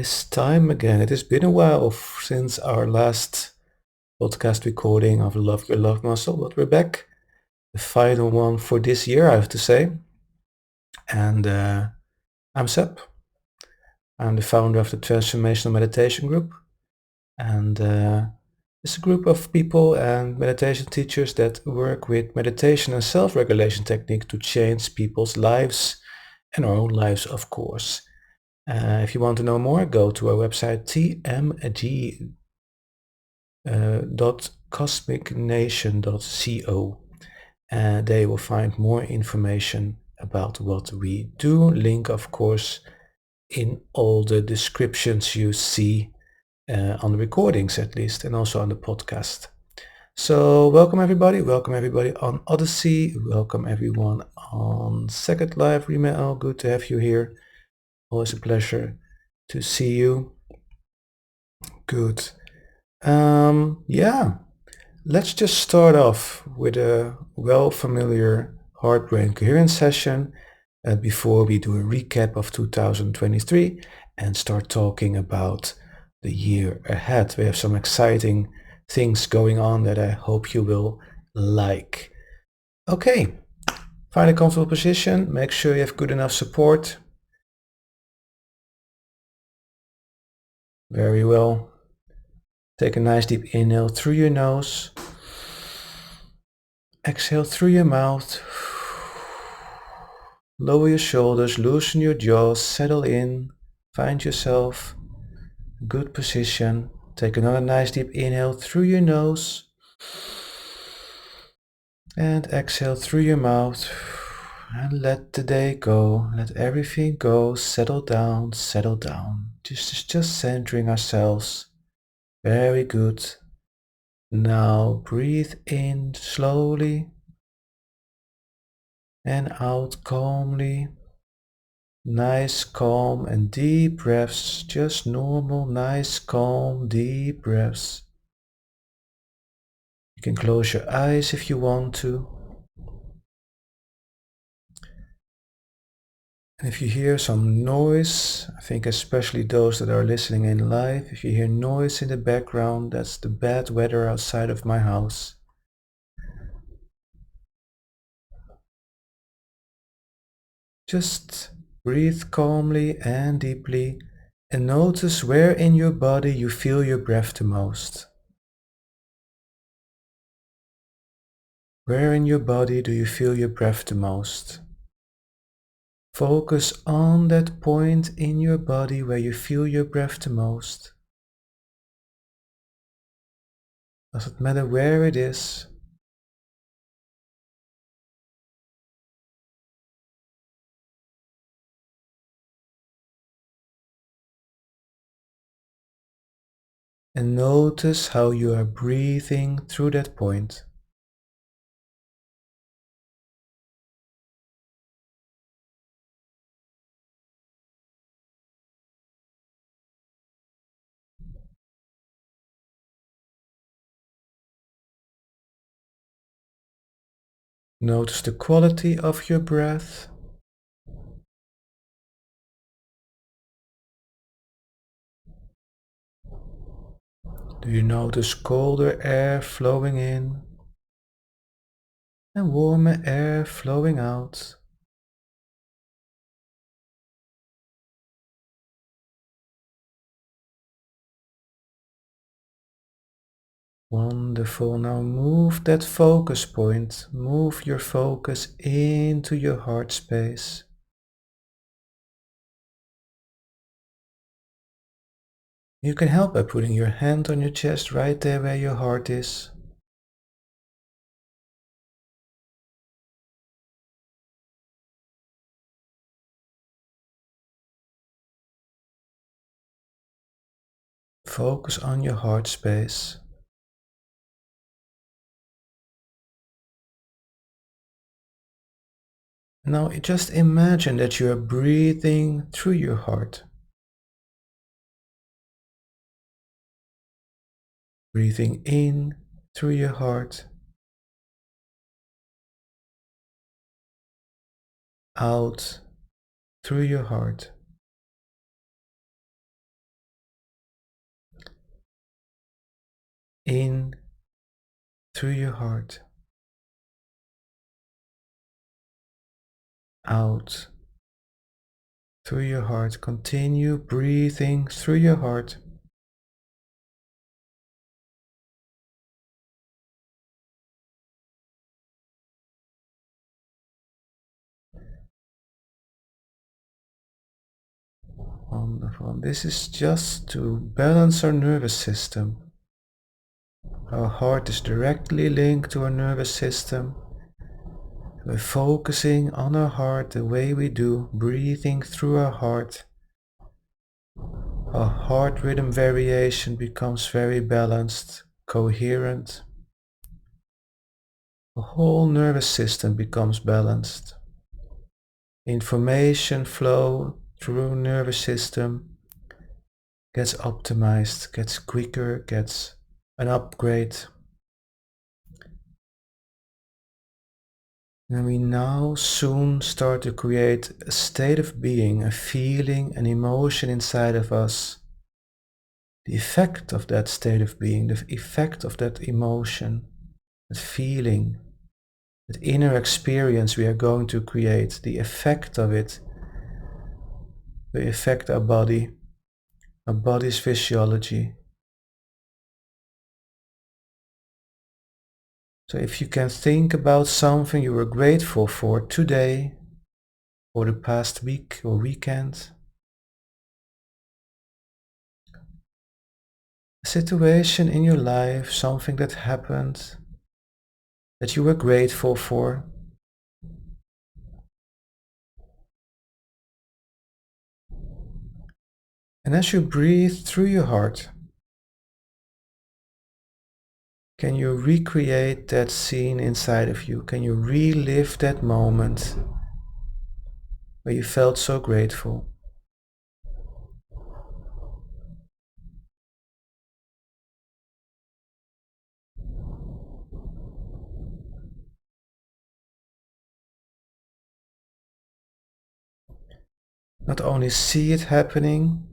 is time again. It has been a while since our last podcast recording of Love Your Love Muscle, but we're back. The final one for this year, I have to say. And I'm Seb. I'm the founder of the Transformational Meditation Group. And it's a group of people and meditation teachers that work with meditation and self-regulation technique to change people's lives and our own lives, of course. If you want to know more, go to our website tmg.cosmicnation.co. They will find more information about what we do. Link, of course, in all the descriptions you see on the recordings, at least, and also on the podcast. So welcome everybody on Odyssey, welcome everyone on Second Life. Rimel, good to have you here. Always a pleasure to see you. Good. Yeah, let's just start off with a well-familiar heart brain coherence session before we do a recap of 2023 and start talking about the year ahead. We have some exciting things going on that I hope you will like. Okay, find a comfortable position. Make sure you have good enough support. Very well. Take a nice deep inhale through your nose. Exhale through your mouth. Lower your shoulders, loosen your jaws, settle in. Find yourself a good position. Take another nice deep inhale through your nose. And exhale through your mouth. And let the day go. Let everything go. Settle down, settle down. Just centering ourselves. Very good. Now breathe in slowly and out calmly. Nice, calm and deep breaths. Just normal, nice, calm, deep breaths. You can close your eyes if you want to. And if you hear some noise, I think especially those that are listening in live, if you hear noise in the background, that's the bad weather outside of my house. Just breathe calmly and deeply and notice where in your body you feel your breath the most. Where in your body do you feel your breath the most? Focus on that point in your body where you feel your breath the most. Doesn't matter where it is. And notice how you are breathing through that point. Notice the quality of your breath. Do you notice colder air flowing in and warmer air flowing out? Wonderful. Now move that focus point. Move your focus into your heart space. You can help by putting your hand on your chest right there where your heart is. Focus on your heart space. Now just imagine that you are breathing through your heart. Breathing in through your heart. Out through your heart. In through your heart. Out through your heart. Continue breathing through your heart. Wonderful. And this is just to balance our nervous system. Our heart is directly linked to our nervous system. We're focusing on our heart the way we do, breathing through our heart. Our heart rhythm variation becomes very balanced, coherent. The whole nervous system becomes balanced. Information flow through nervous system gets optimized, gets quicker, gets an upgrade. And we now soon start to create a state of being, a feeling, an emotion inside of us. The effect of that state of being, the effect of that emotion, that feeling, that inner experience we are going to create, the effect of it will affect our body's physiology. So if you can think about something you were grateful for today or the past week or weekend, a situation in your life, something that happened that you were grateful for, and as you breathe through your heart, can you recreate that scene inside of you? Can you relive that moment where you felt so grateful? Not only see it happening,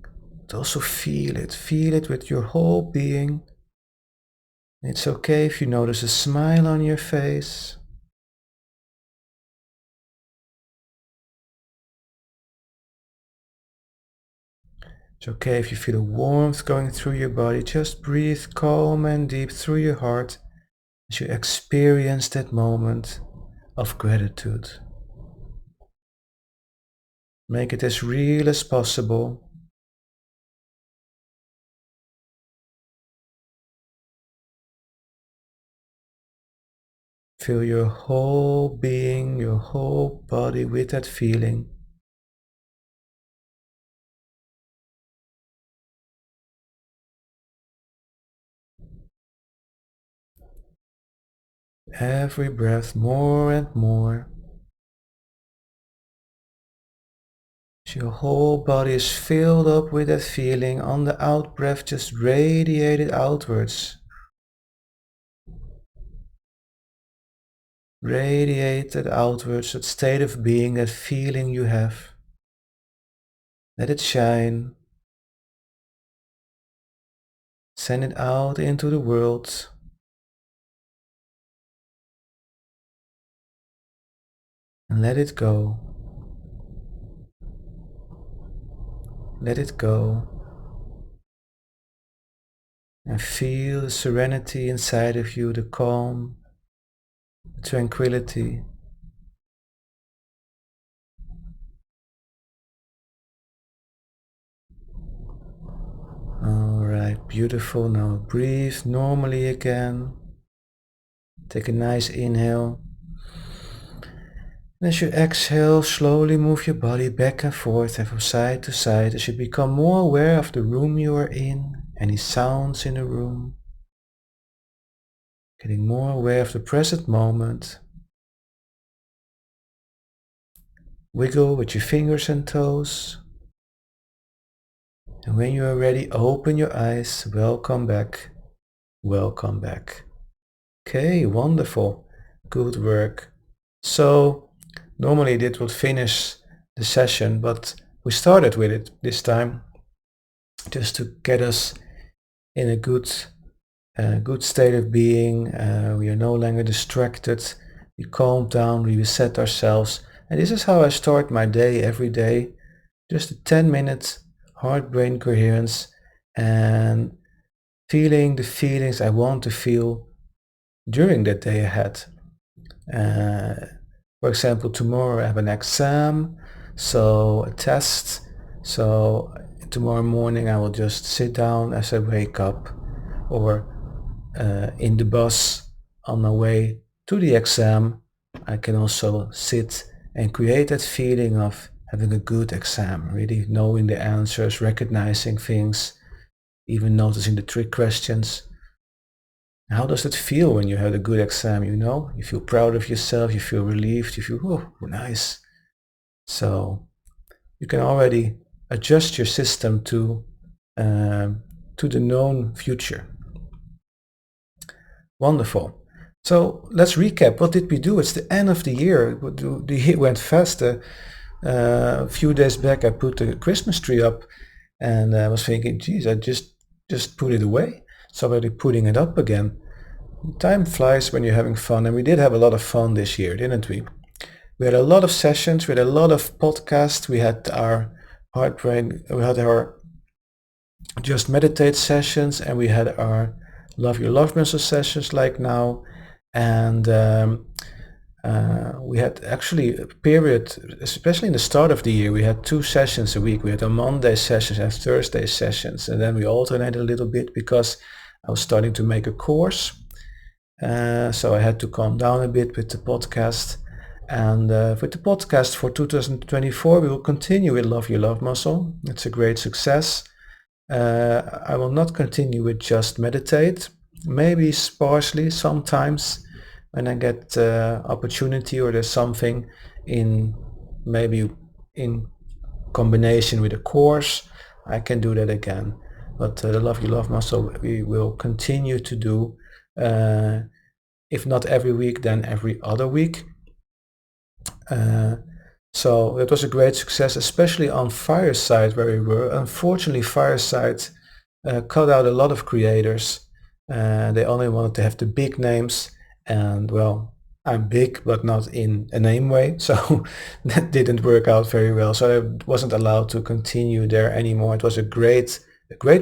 but also feel it. Feel it with your whole being. It's okay if you notice a smile on your face. It's okay if you feel a warmth going through your body. Just breathe calm and deep through your heart as you experience that moment of gratitude. Make it as real as possible. Fill your whole being, your whole body with that feeling. Every breath more and more. So your whole body is filled up with that feeling. On the out breath, just radiate it outwards. Radiate it outwards, that state of being, that feeling you have. Let it shine. Send it out into the world. And let it go. Let it go. And feel the serenity inside of you, the calm, the tranquility. Alright, beautiful. Now breathe normally again. Take a nice inhale. And as you exhale, slowly move your body back and forth and from side to side as you become more aware of the room you are in, any sounds in the room. Getting more aware of the present moment. Wiggle with your fingers and toes. And when you are ready, open your eyes. Welcome back. Welcome back. Okay, wonderful. Good work. So, normally this would finish the session, but we started with it this time just to get us in a good a good state of being. We are no longer distracted. We calm down, we reset ourselves. And this is how I start my day every day. Just a 10-minute heart-brain coherence and feeling the feelings I want to feel during that day ahead. Uh, for example, tomorrow I have an exam, so a test. So tomorrow morning I will just sit down as I wake up, or in the bus on my way to the exam. I can also sit and create that feeling of having a good exam, really knowing the answers, recognizing things, even noticing the trick questions. How does it feel when you had a good exam? You feel proud of yourself, you feel relieved, you feel, oh, nice. So you can already adjust your system to the known future. Wonderful. So let's recap. What did we do? It's the end of the year. The year went fast. A few days back, I put the Christmas tree up, and I was thinking, geez, I just put it away. So already putting it up again. Time flies when you're having fun, and we did have a lot of fun this year, didn't we? We had a lot of sessions, we had a lot of podcasts, we had our heart brain, we had our just meditate sessions, and we had our love your love muscle sessions like now, and we had actually a period, especially in the start of the year, we had 2 sessions a week. We had a Monday sessions and Thursday sessions, and then we alternated a little bit because I was starting to make a course. So I had to calm down a bit with the podcast. And with the podcast for 2024, we will continue with Love Your Love Muscle. It's a great success. I will not continue with just meditate, maybe sparsely sometimes when I get opportunity or there's something maybe in combination with a course, I can do that again. But the Love Your Love Muscle we will continue to do, if not every week, then every other week. So it was a great success, especially on Fireside where we were. Unfortunately, Fireside cut out a lot of creators. They only wanted to have the big names, and well, I'm big, but not in a name way, so that didn't work out very well. So I wasn't allowed to continue there anymore. It was a great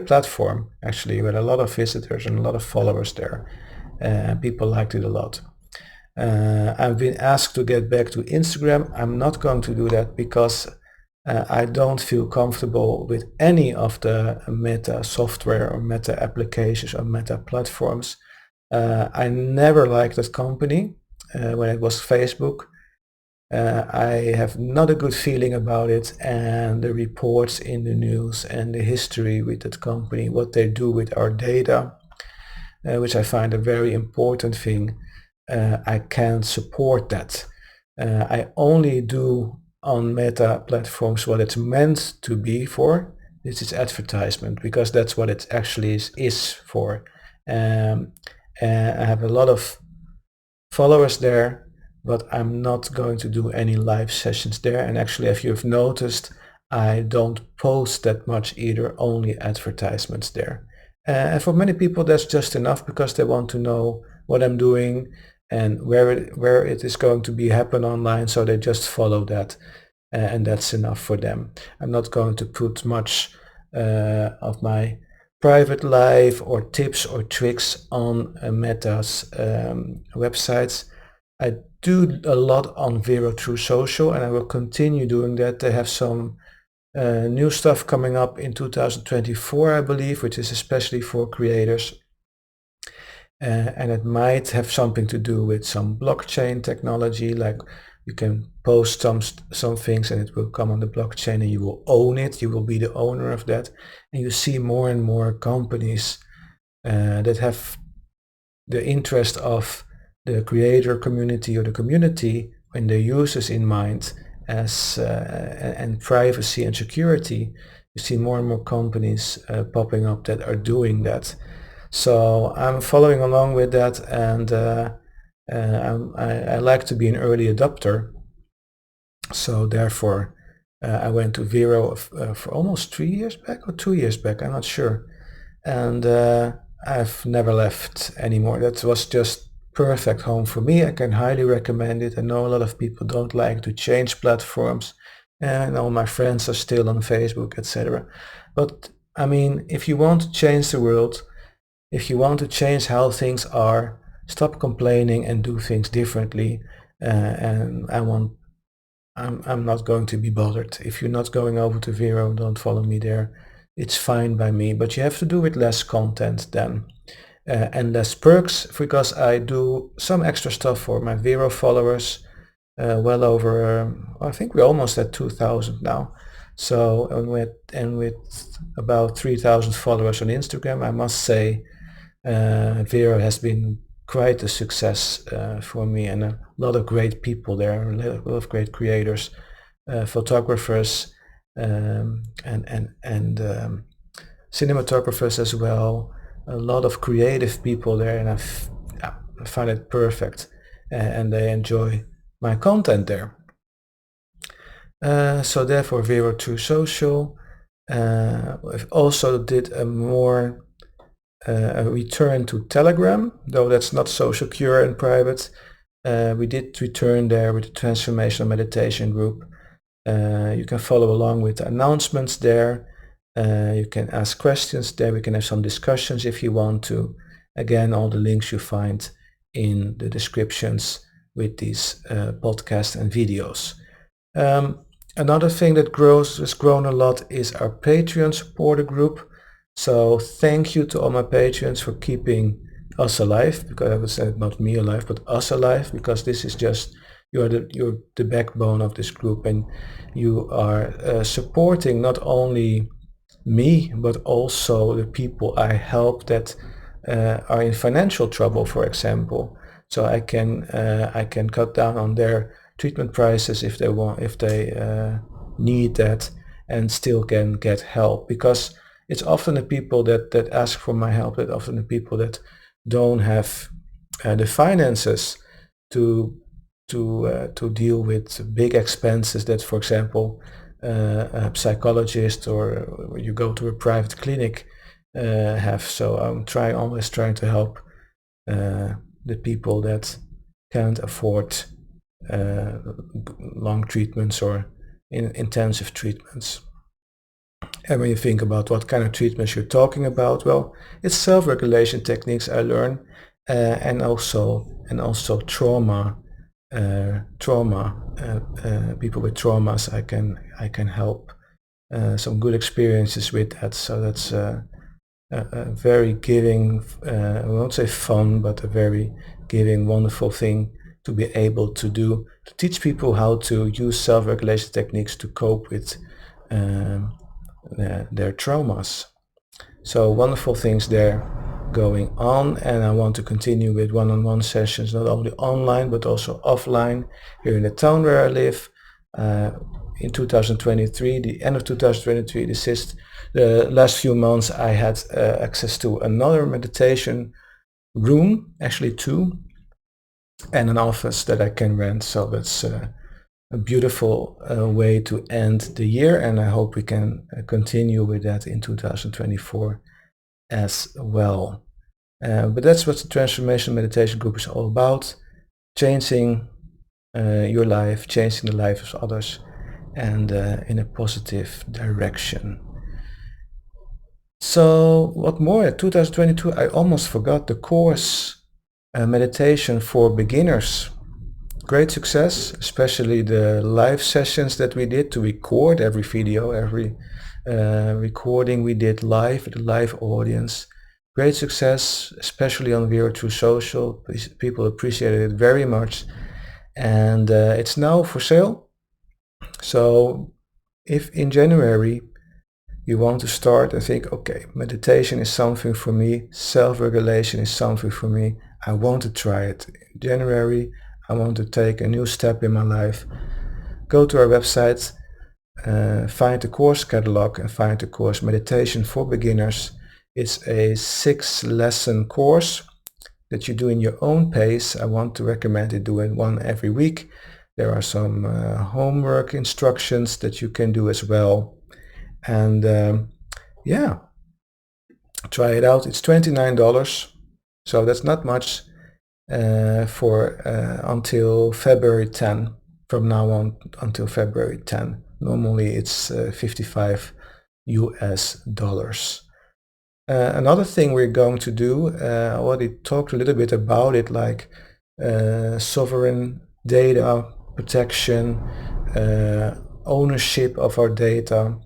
platform, actually, with a lot of visitors and a lot of followers there. People liked it a lot. I've been asked to get back to Instagram. I'm not going to do that because I don't feel comfortable with any of the Meta software or Meta applications or Meta platforms. I never liked that company when it was Facebook. I have not a good feeling about it, and the reports in the news and the history with that company, what they do with our data, which I find a very important thing. I can't support that. I only do on Meta platforms what it's meant to be for. This is advertisement, because that's what it actually is for. I have a lot of followers there, but I'm not going to do any live sessions there. And actually, if you've noticed, I don't post that much either, only advertisements there. And for many people, that's just enough because they want to know what I'm doing and where it is going to be happen online, so they just follow that, and that's enough for them. I'm not going to put much of my private life or tips or tricks on Meta's websites. I do a lot on Vero True Social, and I will continue doing that. They have some new stuff coming up in 2024, I believe, which is especially for creators. And it might have something to do with some blockchain technology, like you can post some things and it will come on the blockchain and you will own it. You will be the owner of that. And you see more and more companies that have the interest of the creator community or the community and their users in mind, as and privacy and security. You see more and more companies popping up that are doing that. So I'm following along with that, and I like to be an early adopter. So therefore, I went to Vero for almost 3 years back or 2 years back, I'm not sure. And I've never left anymore. That was just perfect home for me. I can highly recommend it. I know a lot of people don't like to change platforms, and all my friends are still on Facebook, etc. But I mean, if you want to change the world, if you want to change how things are, stop complaining and do things differently. And I'm not going to be bothered. If you're not going over to Vero, don't follow me there. It's fine by me, but you have to do with less content then. And less perks, because I do some extra stuff for my Vero followers. Well over, I think we're almost at 2,000 now. So, and with about 3,000 followers on Instagram, I must say Vero has been quite a success for me, and a lot of great people there, a lot of great creators, photographers, and cinematographers as well. A lot of creative people there, and I find it perfect, and they enjoy my content there. So therefore, Vero True Social. I've also did a return to Telegram, though that's not so secure and private. We did return there with the Transformational Meditation group. You can follow along with the announcements there. You can ask questions there. We can have some discussions if you want to. Again, all the links you find in the descriptions with these podcasts and videos. Another thing that has grown a lot is our Patreon supporter group. So thank you to all my patrons for keeping us alive, because I would say not me alive, but us alive, because this is just, you're the backbone of this group, and you are supporting not only me, but also the people I help that are in financial trouble, for example. So I can cut down on their treatment prices if they need that, and still can get help, because it's often the people that ask for my help, that often the people that don't have the finances to deal with big expenses that, for example, a psychologist or you go to a private clinic have. So I'm always trying to help the people that can't afford long treatments or intensive treatments. And when you think about what kind of treatments you're talking about, well, it's self-regulation techniques I learn, and also trauma, people with traumas. I can help. Some good experiences with that. So that's a very giving, I won't say fun, but a very giving, wonderful thing to be able to do, to teach people how to use self-regulation techniques to cope with their traumas. So wonderful things there going on, and I want to continue with one-on-one sessions, not only online but also offline here in the town where I live. In 2023, the end of 2023, the last few months, I had access to another meditation room, actually two, and an office that I can rent. So that's a beautiful way to end the year, and I hope we can continue with that in 2024 as well. But that's what the Transformation Meditation Group is all about: changing your life, changing the lives of others, and in a positive direction. So what more? 2022, I almost forgot the course, meditation for beginners. Great success, especially the live sessions that we did to record every video, every recording we did live with a live audience. Great success, especially on Vero True Social. People appreciated it very much, and it's now for sale. So if in January you want to start and think, okay, meditation is something for me, self-regulation is something for me, I want to try it. In January, I want to take a new step in my life. Go to our website, find the course catalog and find the course Meditation for Beginners. It's a 6-lesson course that you do in your own pace. I want to recommend it doing one every week. There are some homework instructions that you can do as well. And yeah, try it out. It's $29, so that's not much for until February 10. From now on until February 10. Normally it's 55 US dollars. Another thing we're going to do, I already talked a little bit about it, like sovereign data protection, ownership of our data.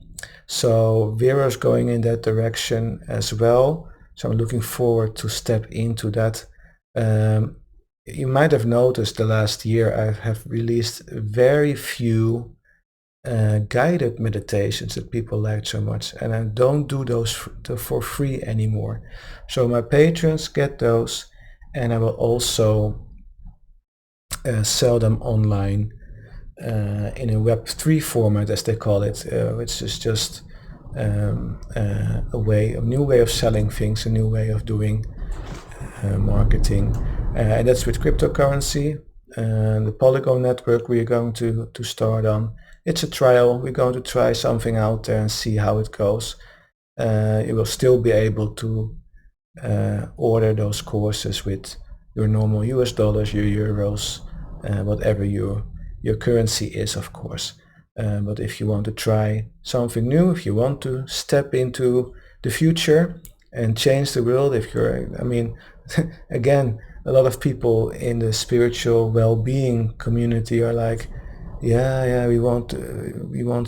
So Vero's going in that direction as well. So I'm looking forward to step into that. You might have noticed the last year I have released very few guided meditations that people liked so much, and I don't do those for free anymore. So my patrons get those, and I will also sell them online in a Web3 format, as they call it, which is just a new way of selling things, a new way of doing marketing, and that's with cryptocurrency. The Polygon network we're going to start on. It's a trial. We're going to try something out there and see how it goes. You will still be able to order those courses with your normal US dollars, your euros, whatever your currency is, of course. But if you want to try something new, if you want to step into the future and change the world, again, a lot of people in the spiritual well-being community are like, yeah, we want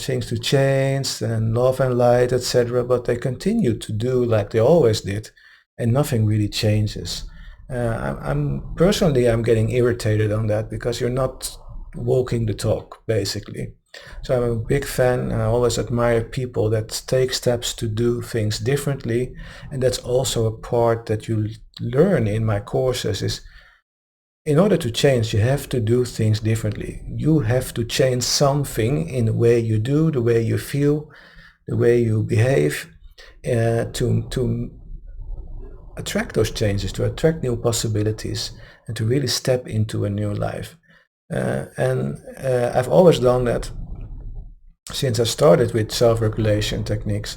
things to change and love and light, etc. But they continue to do like they always did, and nothing really changes. I'm getting irritated on that, because you're not walking the talk, basically. So I'm a big fan, and I always admire people that take steps to do things differently, and that's also a part that you learn in my courses. Is in order to change, you have to do things differently. You have to change something in the way you do, the way you feel, the way you behave, to attract those changes, to attract new possibilities, and to really step into a new life. And I've always done that since I started with self-regulation techniques,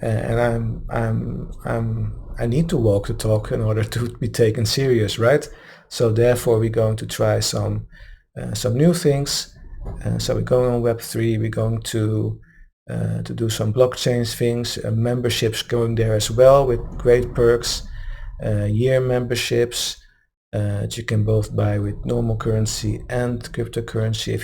and I need to walk the talk in order to be taken serious, right? So therefore, we're going to try some new things. So we're going on Web3. We're going to do some blockchain things, memberships going there as well with great perks, year memberships that you can both buy with normal currency and cryptocurrency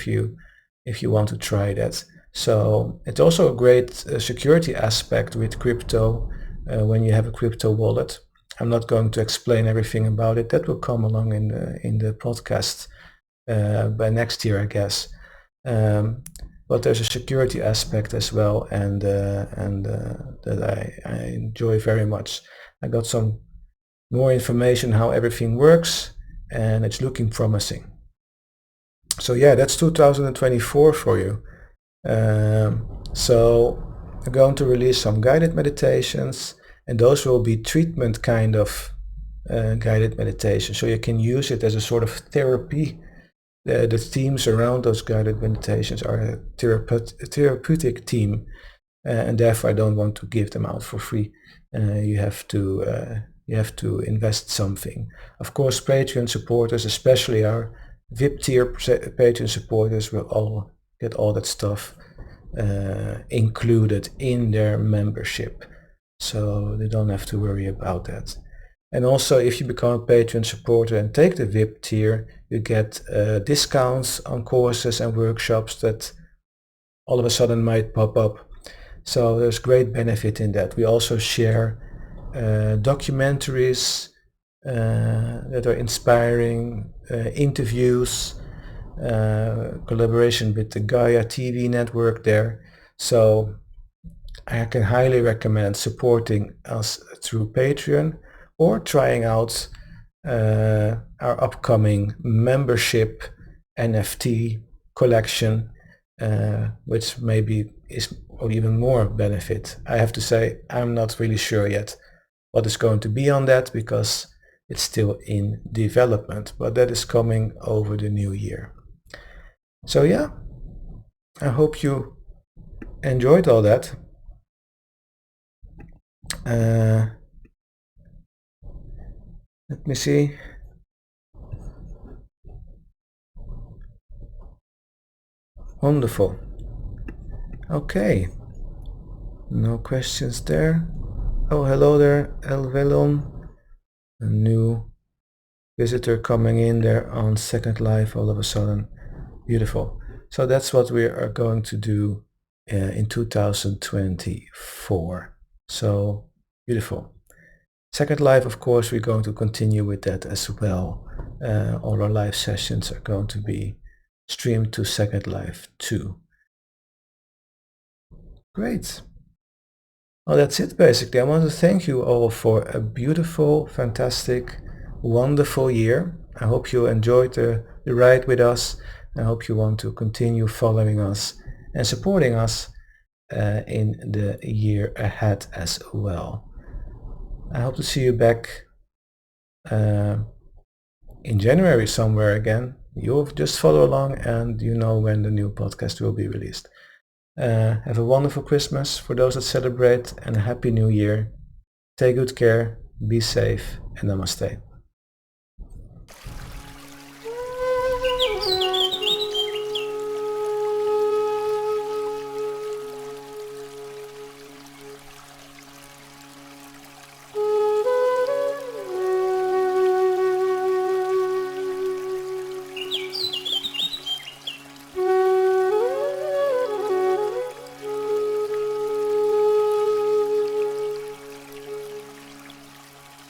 if you want to try that. So it's also a great security aspect with crypto when you have a crypto wallet. I'm not going to explain everything about it. That will come along in the podcast by next year, I guess. But there's a security aspect as well, and that I enjoy very much. I got some more information how everything works, and it's looking promising. So yeah, that's 2024 for you. So I'm going to release some guided meditations, and those will be treatment kind of guided meditation, so you can use it as a sort of therapy. The themes around those guided meditations are a therapeutic theme, and therefore I don't want to give them out for free. You have to invest something. Of course, Patreon supporters, especially our VIP tier Patreon supporters, will all get all that stuff included in their membership, so they don't have to worry about that. And also, if you become a Patreon supporter and take the VIP tier, you get discounts on courses and workshops that all of a sudden might pop up. So there's great benefit in that. We also share documentaries that are inspiring, interviews, collaboration with the Gaia TV network there. So I can highly recommend supporting us through Patreon, or trying out our upcoming membership NFT collection, which maybe is of even more benefit. I have to say, I'm not really sure yet what is going to be on that, because it's still in development, but that is coming over the new year. So yeah, I hope you enjoyed all that. Let me see. Wonderful. Okay. No questions there. Oh, hello there, Elvelon. A new visitor coming in there on Second Life all of a sudden. Beautiful. So that's what we are going to do in 2024. So beautiful. Second Life, of course, we're going to continue with that as well. All our live sessions are going to be streamed to Second Life too. Great. Well, that's it basically. I want to thank you all for a beautiful, fantastic, wonderful year. I hope you enjoyed the ride with us. I hope you want to continue following us and supporting us in the year ahead as well. I hope to see you back in January somewhere again. You'll just follow along and you know when the new podcast will be released. Have a wonderful Christmas for those that celebrate and a happy new year. Take good care, be safe, and namaste.